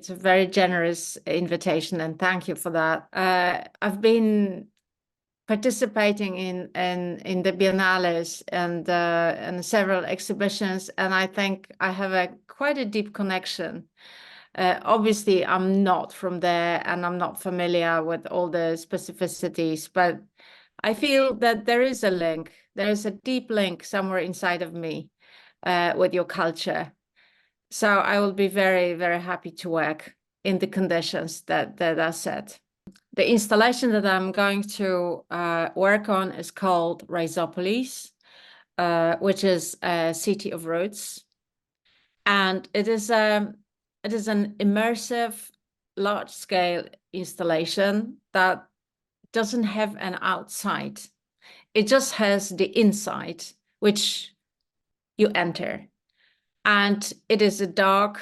It's a very generous invitation, and thank you for that. I've been participating in the biennales and several exhibitions, and I think I have quite a deep connection. Obviously, I'm not from there, and I'm not familiar with all the specificities, but I feel that there is a link. There is a deep link somewhere inside of me with your culture. So I will be very, very happy to work in the conditions that are set. The installation that I'm going to work on is called Rhizopolis, which is a city of roots. And it is an immersive, large-scale installation that doesn't have an outside. It just has the inside, which you enter. And it is a dark,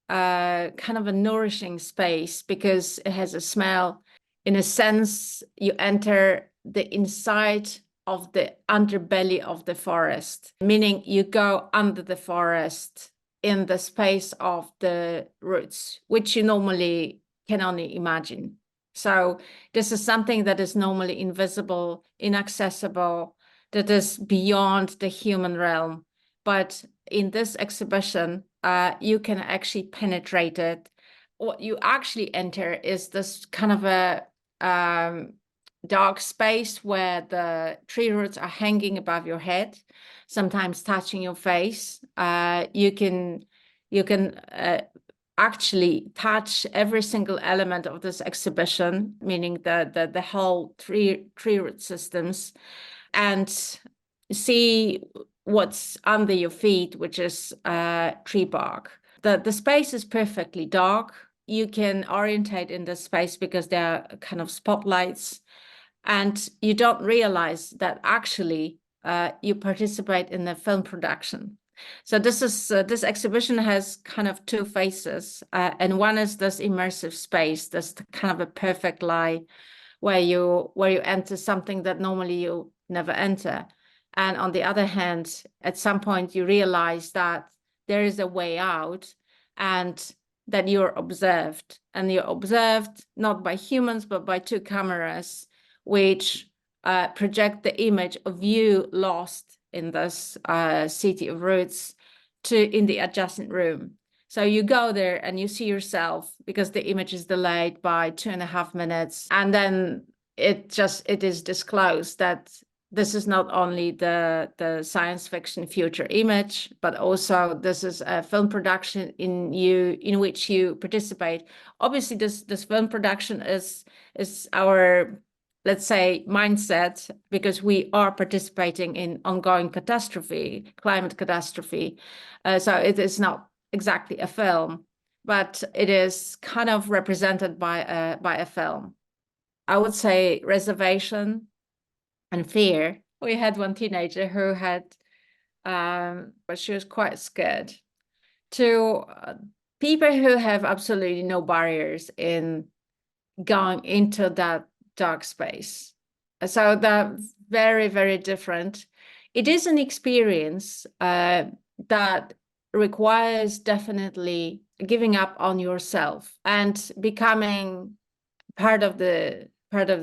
kind of a nourishing space because it has a smell. In a sense, you enter the inside of the underbelly of the forest, meaning you go under the forest in the space of the roots, which you normally can only imagine. So this is something that is normally invisible, inaccessible, that is beyond the human realm. But in this exhibition, you can actually penetrate it. What you actually enter is this kind of a dark space where the tree roots are hanging above your head, sometimes touching your face. You can actually touch every single element of this exhibition, meaning the whole tree root systems, and see what's under your feet, which is tree bark. The space is perfectly dark. You can orientate in the space because there are kind of spotlights, and you don't realize that actually you participate in the film production. So this exhibition has kind of two phases, and one is this immersive space, this kind of a perfect lie where you enter something that normally you never enter. And on the other hand, at some point you realize that there is a way out and that you're observed. And you're observed not by humans, but by two cameras, which project the image of you lost in this city of roots in the adjacent room. So you go there and you see yourself because the image is delayed by 2.5 minutes. And then it is disclosed that this is not only the science fiction future image, but also this is a film production in which you participate. Obviously, this film production is our, let's say, mindset, because we are participating in ongoing catastrophe, climate catastrophe. So it is not exactly a film, but it is kind of represented by a film. I would say reservation and fear. We had one teenager who had, but she was quite scared. To people who have absolutely no barriers in going into that dark space. So they're very, very different. It is an experience that requires definitely giving up on yourself and becoming part of the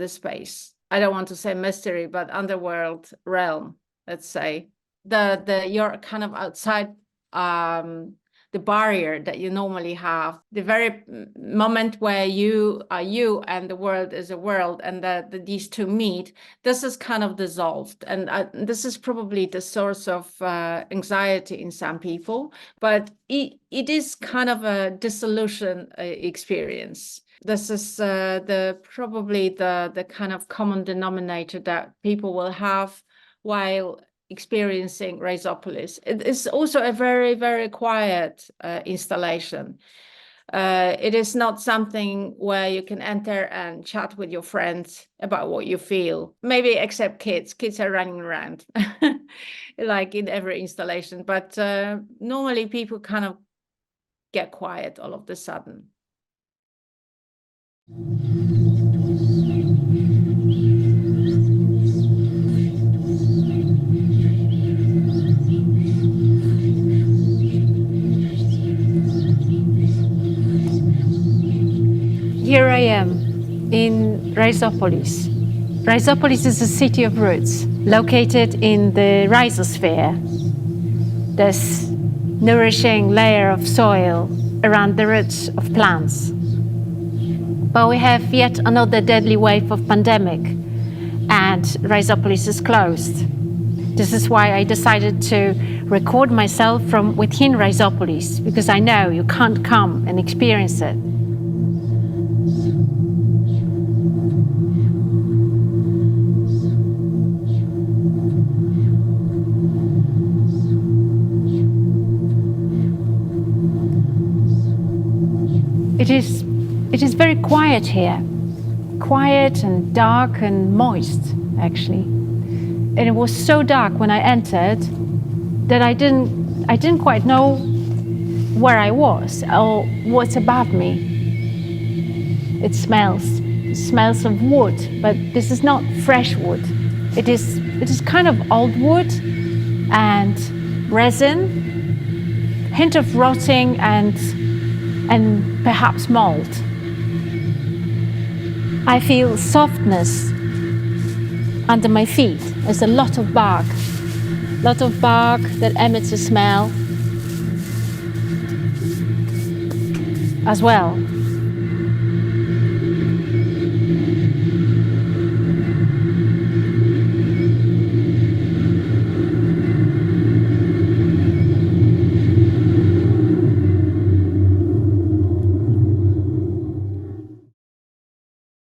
space. I don't want to say mystery, but underworld realm, let's say. You're kind of outside the barrier that you normally have. The very moment where you are you and the world is a world, and these two meet, this is kind of dissolved. And this is probably the source of anxiety in some people, but it is kind of a dissolution experience. This is probably the kind of common denominator that people will have while experiencing Rhizopolis. It is also a very, very quiet installation. It is not something where you can enter and chat with your friends about what you feel. Maybe except kids. Kids are running around like in every installation. But normally people kind of get quiet all of a sudden. in Rhizopolis. Rhizopolis is a city of roots located in the rhizosphere, this nourishing layer of soil around the roots of plants. But we have yet another deadly wave of pandemic, and Rhizopolis is closed. This is why I decided to record myself from within Rhizopolis, because I know you can't come and experience it. It is very quiet here, quiet and dark and moist, actually. And it was so dark when I entered that I didn't quite know where I was or what's above me. It smells of wood, but this is not fresh wood. It is kind of old wood and resin, hint of rotting and perhaps mold. I feel softness under my feet. There's a lot of bark that emits a smell as well.